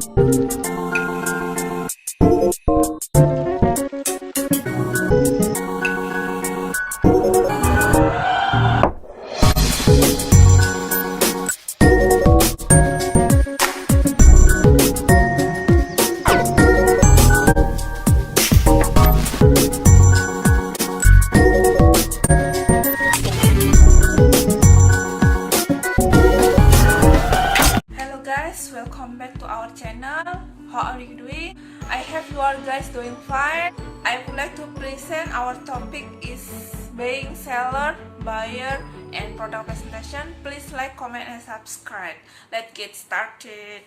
Hello guys, welcome back to our channel. How are you doing? I hope you are guys doing fine. I would like to present our topic is buying, seller, buyer, and product presentation. Please like, comment, and subscribe. Let's get started.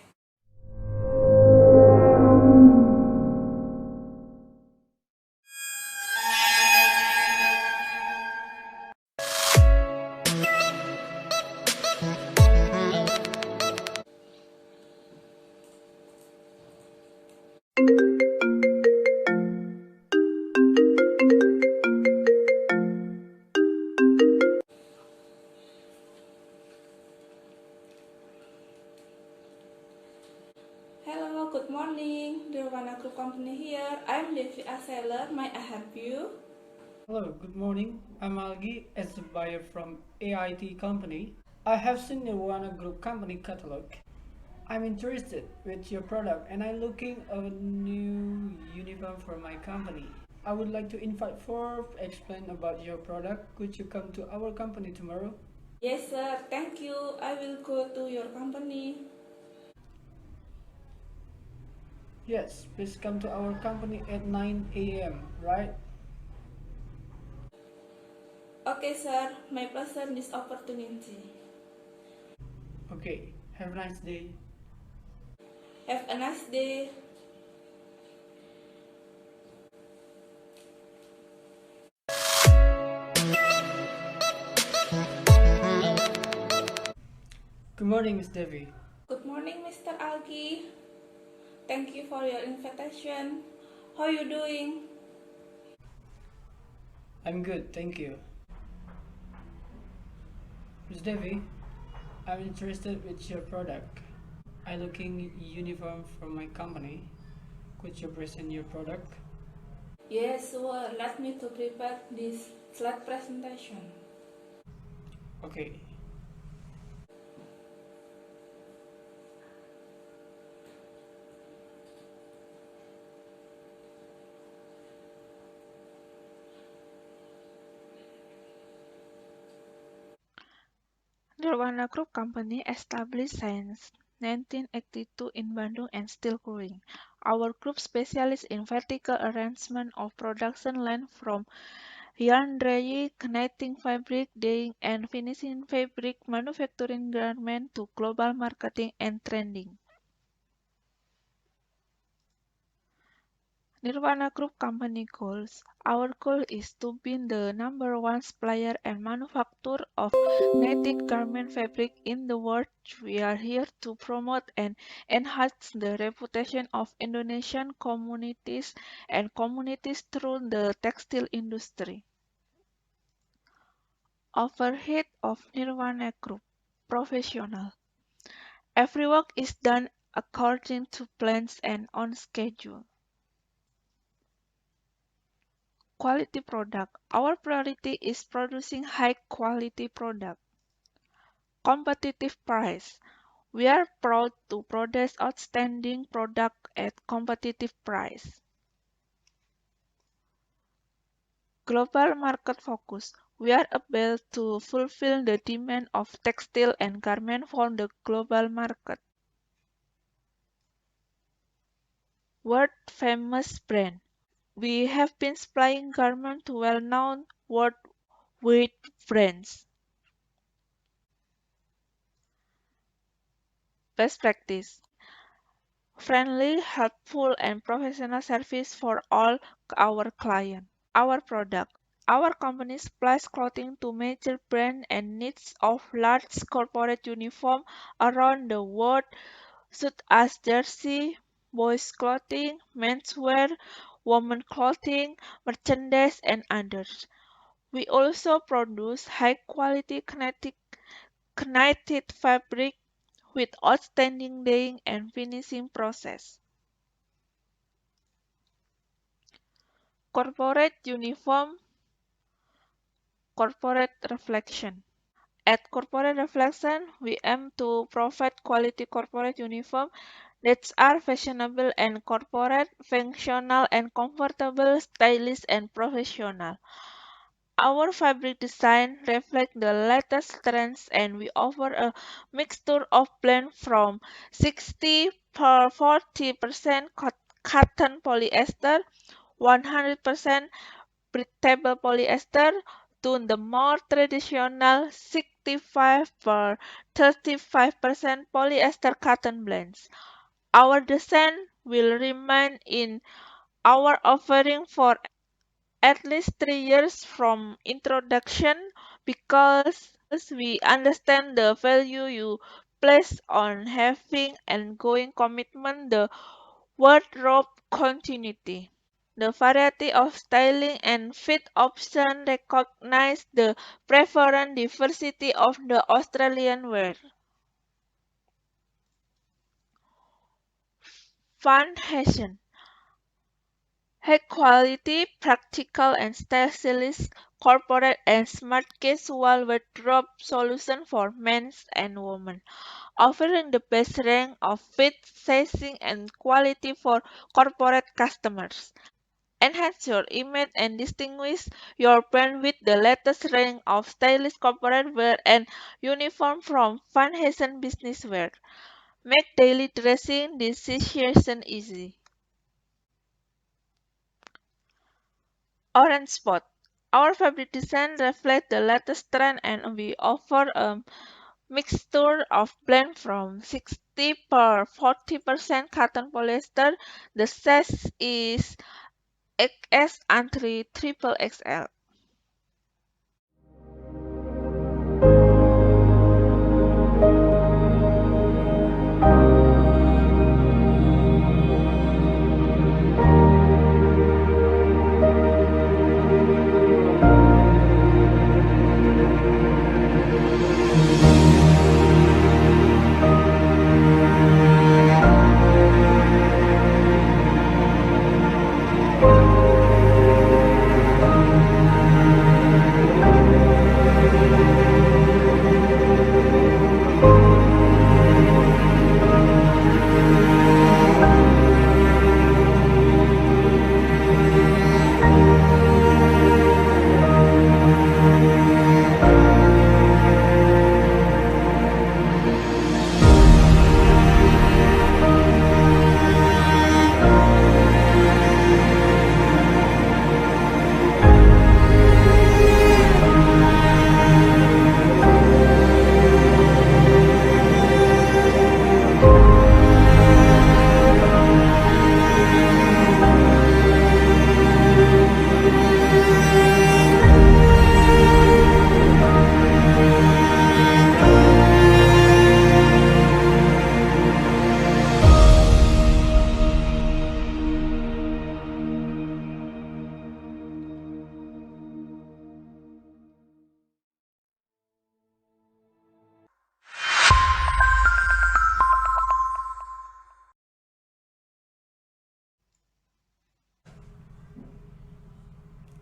Hello, good morning. Nirvana Group Company here. I'm Devi, a seller. May I help you? Hello, good morning. I'm Algi as a buyer from AIT company. I have seen Nirvana Group company catalog. I'm interested with your product and I'm looking a new uniform for my company. I would like to invite for explain about your product. Could you come to our company tomorrow? Yes, sir. Thank you. I will go to your company. Yes, please come to our company at 9 a.m., right? Okay, sir. My pleasure this opportunity. Okay, have a nice day. Have a nice day. Good morning, Miss Devi. Good morning, Mr. Algi. Thank you for your invitation. How you doing? I'm good, thank you. Miss Devi, I'm interested with your product. I'm looking uniform for my company. Could you present your product? Yes, sure. Let me to prepare this slide presentation. Okay. Nirvana Group Company established since 1982 in Bandung and still growing. Our group specializes in vertical arrangement of production line from yarn drying, knitting fabric, dyeing, and finishing fabric manufacturing garment to global marketing and trending. Nirvana Group Company goals. Our goal is to be the number one supplier and manufacturer of knitted garment fabric in the world. We are here to promote and enhance the reputation of Indonesian communities and communities through the textile industry. Overhead of Nirvana Group. Professional. Every work is done according to plans and on schedule. Quality product. Our priority is producing high quality product. Competitive price. We are proud to produce outstanding product at competitive price. Global market focus. We are able to fulfill the demand of textile and garment for the global market. World famous brand. We have been supplying garment to well-known worldwide brands. Best practice. Friendly, helpful, and professional service for all our clients. Our product. Our company supplies clothing to major brands and needs of large corporate uniform around the world, such as jersey, boys clothing, menswear, women clothing, merchandise, and others. We also produce high quality knitted fabric with outstanding dyeing and finishing process. Corporate uniform, corporate reflection. At Corporate Reflection, we aim to provide quality corporate uniform that are fashionable and corporate, functional and comfortable, stylish and professional. Our fabric design reflects the latest trends and we offer a mixture of blend from 60 per 40% cotton polyester, 100% breathable polyester to the more traditional 65 per 35% polyester cotton blends. Our design will remain in our offering for at least 3 years from introduction because we understand the value you place on having and going commitment the wardrobe continuity. The variety of styling and fit options recognize the preferred diversity of the Australian wear. Fun fashion. High quality, practical and stylish corporate and smart casual wardrobe solution for men and women, offering the best range of fit, sizing and quality for corporate customers. Enhance your image and distinguish your brand with the latest range of stylish corporate wear and uniform from fun fashion business wear. Make daily dressing decisions easy. Orange spot. Our fabric design reflects the latest trend and we offer a mixture of blend from 60 per 40% cotton polyester. The size is XS and 3 triple XL.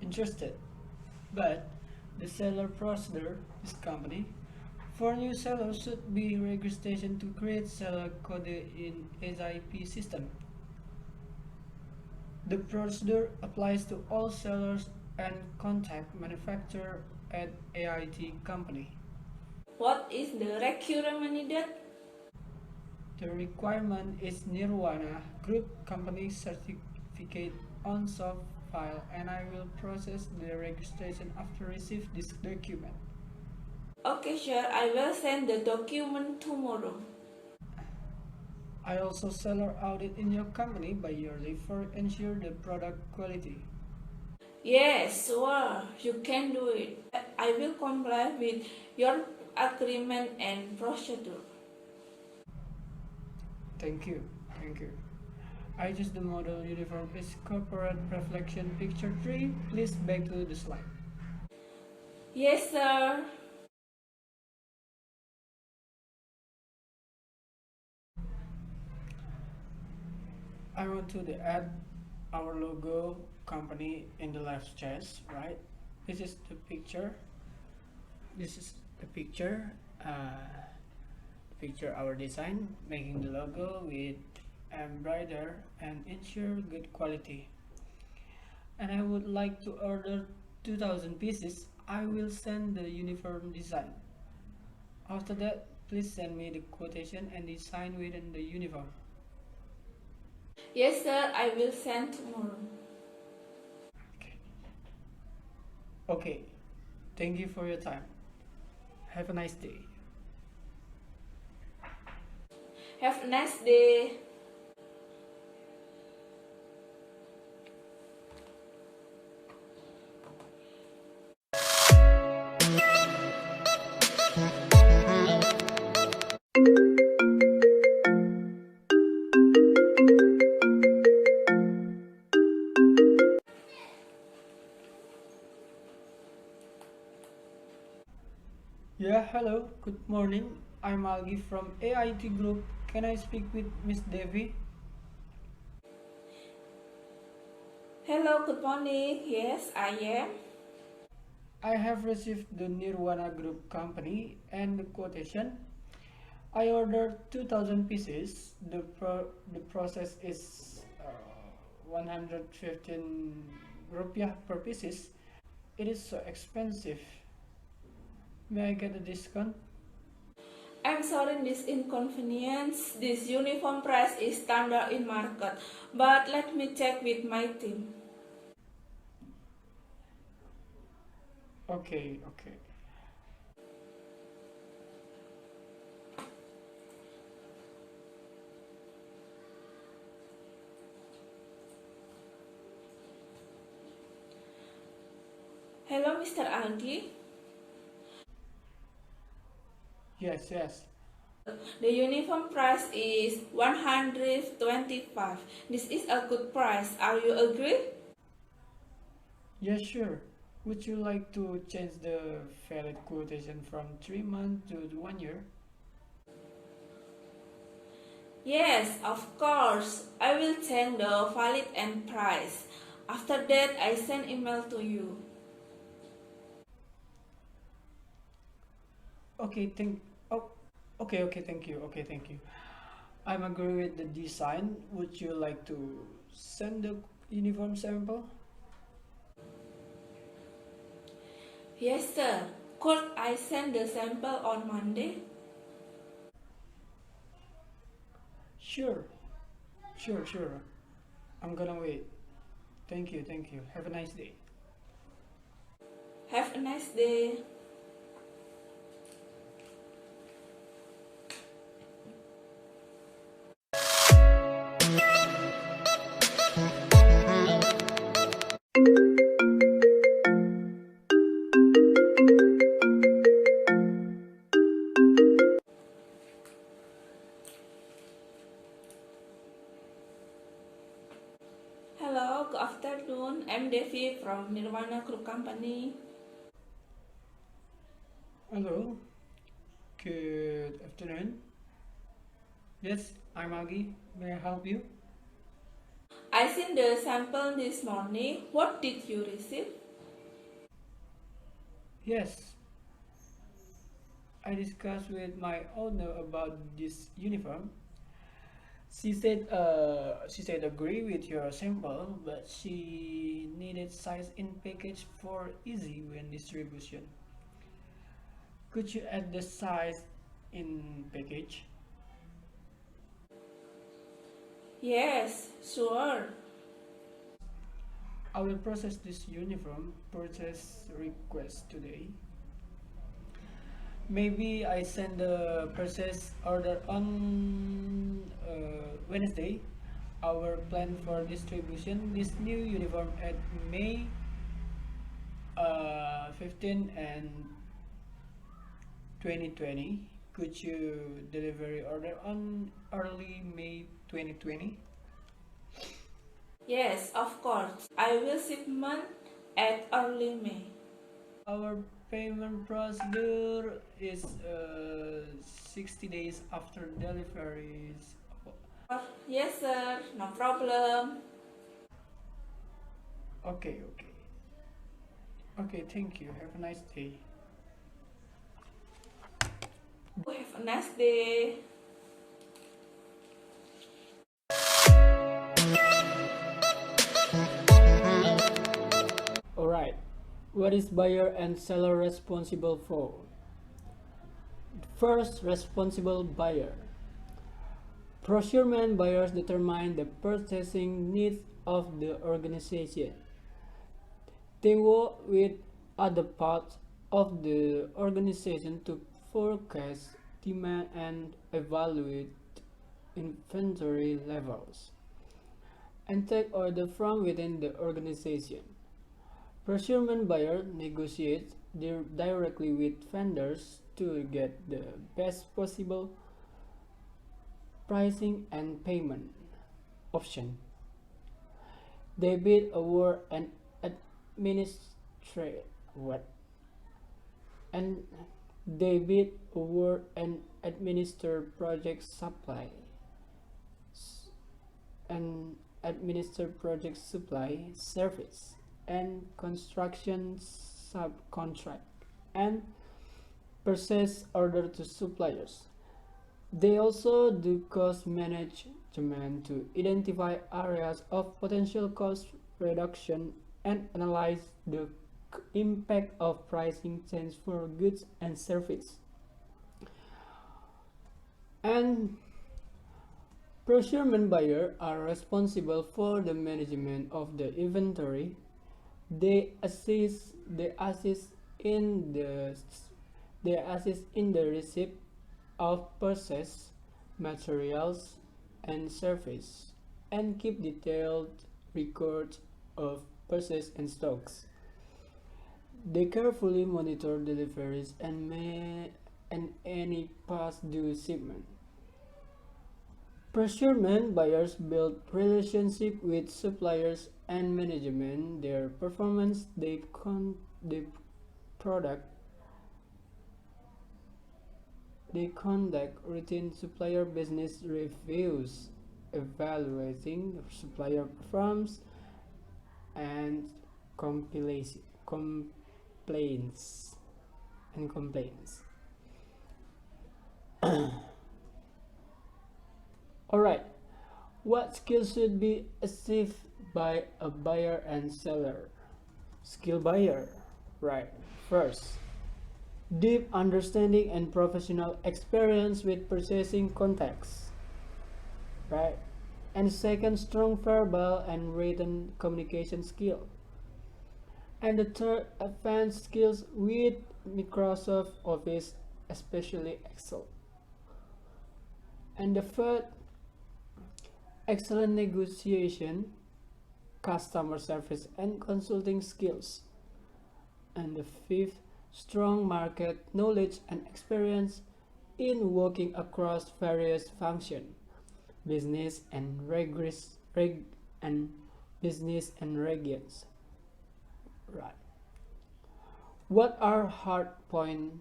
Interested, but the seller procedure is company. For new sellers should be registration to create seller code in SIP system. The procedure applies to all sellers and contact manufacturer at AIT company. What is the requirement needed? The requirement is Nirvana Group Company certificate on soft file and I will process the registration after receive this document. Okay, sure. I will send the document tomorrow. I also seller audit in your company by yearly for ensure the product quality. Yes, sure. You can do it. I will comply with your agreement and procedure. Thank you. Thank you. I just the model uniform is corporate reflection picture 3. Please back to the slide. Yes, sir. I want to add our logo company in the left chest, right? This is the picture. This is the picture. Picture our design, making the logo with embroider and ensure good quality. And I would like to order 2000 pieces. I will send the uniform design. After that, please send me the quotation and design within the uniform. Yes, sir, I will send tomorrow. Okay. Okay. Thank you for your time. Have a nice day. Have a nice day. Yeah, hello. Good morning. I'm Algi from AIT Group. Can I speak with Miss Devi? Hello, good morning. Yes, I am. I have received the Nirvana Group company and the quotation. I ordered 2000 pieces. The process is 115 rupiah per pieces. It is so expensive. May I get a discount? I'm sorry this inconvenience. This uniform price is standard in market, but let me check with my team. Okay, okay. Hello, Mr. Algi. Yes, yes. The uniform price is 125. This is a good price. Are you agree? Yes, sure. Would you like to change the valid quotation from 3 months to 1 year? Yes, of course. I will change the valid and price. After that, I send email to you. Okay, oh, okay, thank you. Okay, thank you. I'm agree with the design. Would you like to send the uniform sample? Yes, sir. Could I send the sample on Monday? Sure, sure. I'm gonna wait. Thank you, thank you. Have a nice day. Have a nice day. Hello, good afternoon. I'm Devi from Nirvana Group Company. Hello, good afternoon. Yes, I'm Agi. May I help you? I sent the sample this morning. What did you receive? Yes, I discussed with my owner about this uniform. She said agree with your sample, but she needed size in package for easy when distribution. Could you add the size in package? Yes, sure. I will process this uniform purchase request today. Maybe I send the purchase order on Wednesday. Our plan for distribution this new uniform at May 15 and 2020. Could you delivery order on early May 2020? Yes, of course. I will shipment at early May. Our payment procedure is 60 days after deliveries. Yes, sir, no problem. Okay, okay. Okay, thank you. Have a nice day. Have a nice day. Alright, what is buyer and seller responsible for? First, responsible buyer. Procurement buyers determine the purchasing needs of the organization. They work with other parts of the organization to forecast demand and evaluate inventory levels and take orders from within the organization. Procurement buyer negotiates directly with vendors to get the best possible pricing and payment option. They bid, award, and administrate what? And they bid, award, and administer project supply and administer project supply service and construction subcontract and purchase order to suppliers. They also do cost management to identify areas of potential cost reduction and analyze the impact of pricing change for goods and service. And procurement buyers are responsible for the management of the inventory. They assist in the receipt of purchase materials and service and keep detailed records of purchase and stocks. They carefully monitor deliveries and any past due shipment. Procurement buyers build relationship with suppliers and management their performance. They product they conduct routine supplier business reviews, evaluating supplier performance and complaints and complaints. Alright, what skills should be achieved by a buyer and seller? Skill buyer, right? First, deep understanding and professional experience with purchasing contacts, right? And second, strong verbal and written communication skill. And the third, advanced skills with Microsoft Office, especially Excel. And the fourth, excellent negotiation, customer service, and consulting skills. And the fifth, strong market knowledge and experience in working across various functions, business and business and regions. Right. What are hard point?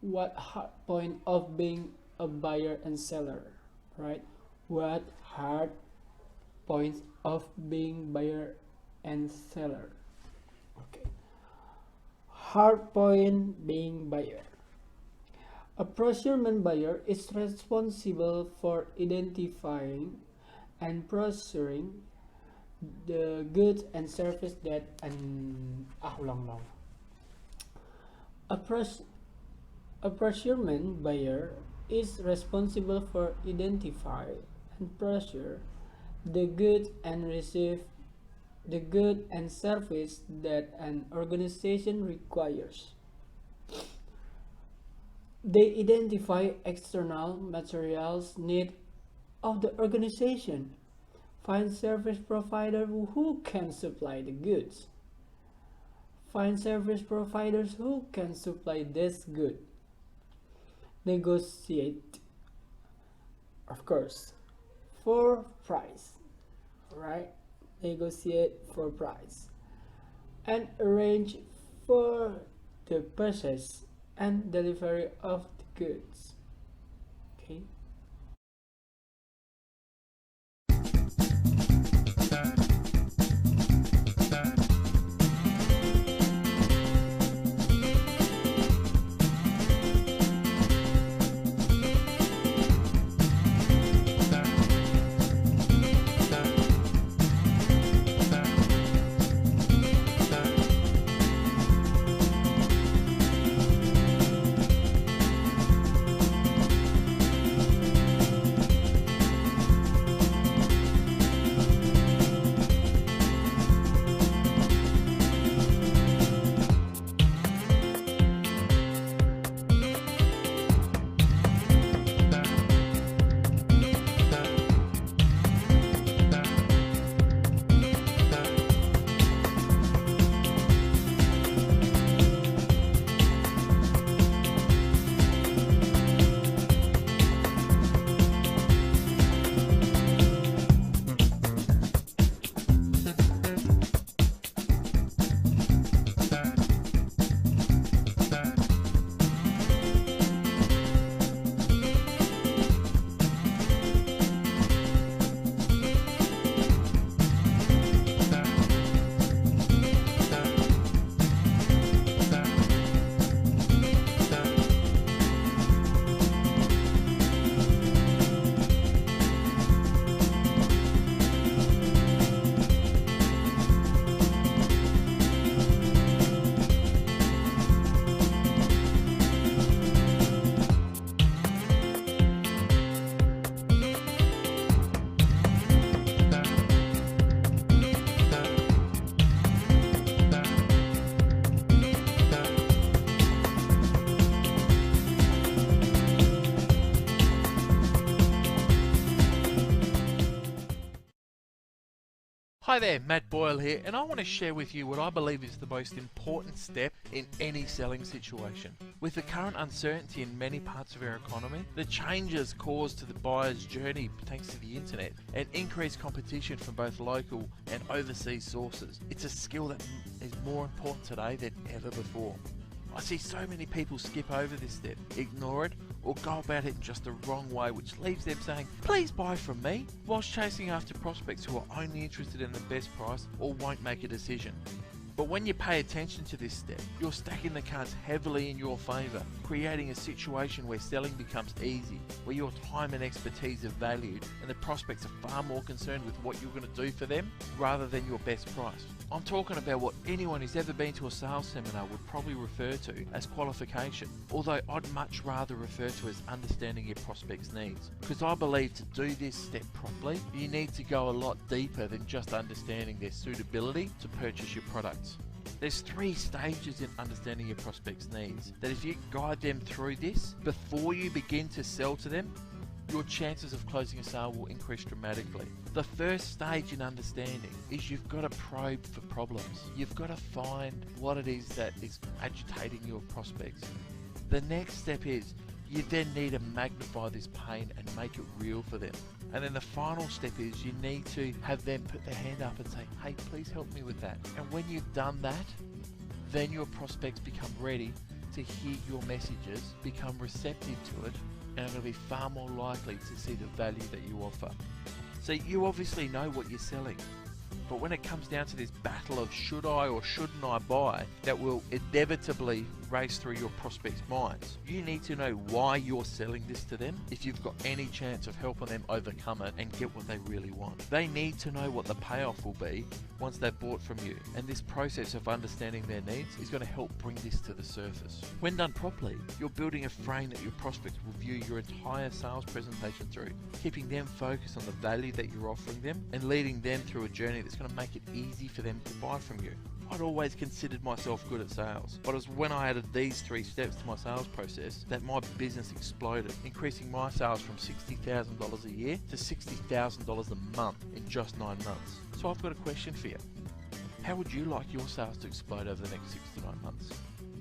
What hard point of being a buyer and seller? Right. What hard points of being buyer and seller? Okay. Hard point being buyer. A procurement buyer is responsible for identifying and procuring the goods and service that long. A procurement buyer is responsible for identify and procure the goods and receive the good and service that an organization requires. They identify external materials need of the organization, find service provider who can supply the goods, find service providers who can supply this good, negotiate, of course, for price, right? Negotiate for price and arrange for the purchase and delivery of the goods. Okay. Hi there, Matt Boyle here, and I want to share with you what I believe is the most important step in any selling situation. With the current uncertainty in many parts of our economy, the changes caused to the buyer's journey thanks to the internet, and increased competition from both local and overseas sources, it's a skill that is more important today than ever before. I see so many people skip over this step, ignore it, or go about it in just the wrong way, which leaves them saying, please buy from me, whilst chasing after prospects who are only interested in the best price or won't make a decision. But when you pay attention to this step, you're stacking the cards heavily in your favour, creating a situation where selling becomes easy, where your time and expertise are valued, and the prospects are far more concerned with what you're going to do for them rather than your best price. I'm talking about what anyone who's ever been to a sales seminar would probably refer to as qualification, although I'd much rather refer to as understanding your prospect's needs. Because I believe to do this step properly, you need to go a lot deeper than just understanding their suitability to purchase your products. There's 3 stages in understanding your prospect's needs that if you guide them through this before you begin to sell to them, your chances of closing a sale will increase dramatically. The first stage in understanding is you've got to probe for problems. You've got to find what it is that is agitating your prospects. The next step is you then need to magnify this pain and make it real for them. And then the final step is you need to have them put their hand up and say, hey, please help me with that. And when you've done that, then your prospects become ready to hear your messages, become receptive to it, and are going to be far more likely to see the value that you offer. So you obviously know what you're selling, but when it comes down to this battle of should I or shouldn't I buy that will inevitably race through your prospects' minds, you need to know why you're selling this to them if you've got any chance of helping them overcome it and get what they really want. They need to know what the payoff will be once they've bought from you, and this process of understanding their needs is going to help bring this to the surface. When done properly, you're building a frame that your prospects will view your entire sales presentation through, keeping them focused on the value that you're offering them and leading them through a journey that's going to make it easy for them to buy from you. I'd always considered myself good at sales, but it was when I added these 3 steps to my sales process that my business exploded, increasing my sales from $60,000 a year to $60,000 a month in just 9 months. So I've got a question for you. How would you like your sales to explode over the next 6 to 9 months?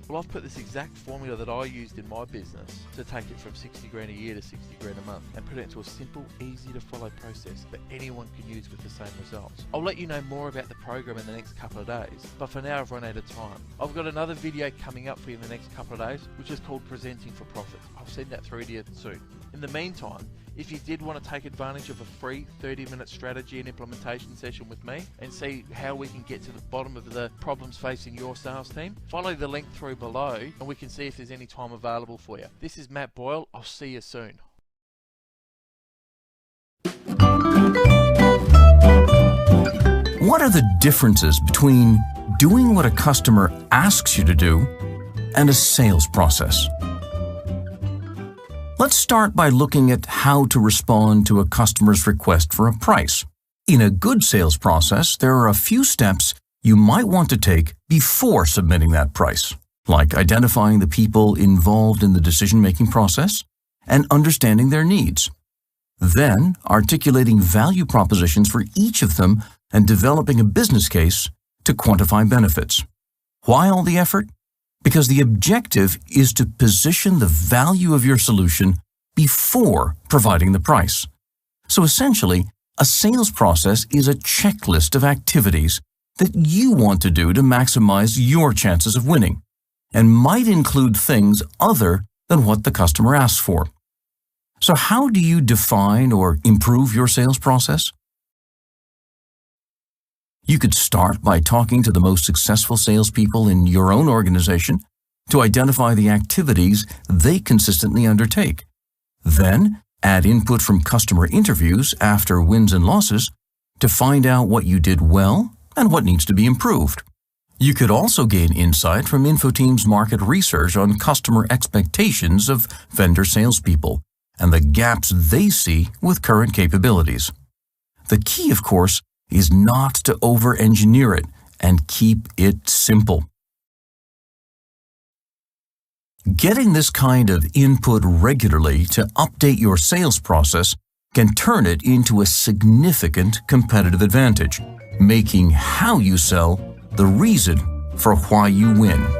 Well, I've put this exact formula that I used in my business to take it from 60 grand a year to 60 grand a month and put it into a simple, easy to follow process that anyone can use with the same results. I'll let you know more about the program in the next couple of days, but for now I've run out of time. I've got another video coming up for you in the next couple of days, which is called Presenting for Profit. I'll send that through to you soon. In the meantime, if you did want to take advantage of a free 30-minute strategy and implementation session with me and see how we can get to the bottom of the problems facing your sales team, follow the link through below and we can see if there's any time available for you. This is Matt Boyle. I'll see you soon. What are the differences between doing what a customer asks you to do and a sales process? Let's start by looking at how to respond to a customer's request for a price. In a good sales process, there are a few steps you might want to take before submitting that price, like identifying the people involved in the decision-making process and understanding their needs. Then, articulating value propositions for each of them and developing a business case to quantify benefits. Why all the effort? Because the objective is to position the value of your solution before providing the price. So essentially, a sales process is a checklist of activities that you want to do to maximize your chances of winning, and might include things other than what the customer asks for. So how do you define or improve your sales process? You could start by talking to the most successful salespeople in your own organization to identify the activities they consistently undertake. Then, add input from customer interviews after wins and losses to find out what you did well and what needs to be improved. You could also gain insight from InfoTeam's market research on customer expectations of vendor salespeople and the gaps they see with current capabilities. The key, of course, is not to over-engineer it and keep it simple. Getting this kind of input regularly to update your sales process can turn it into a significant competitive advantage. making how you sell the reason for why you win.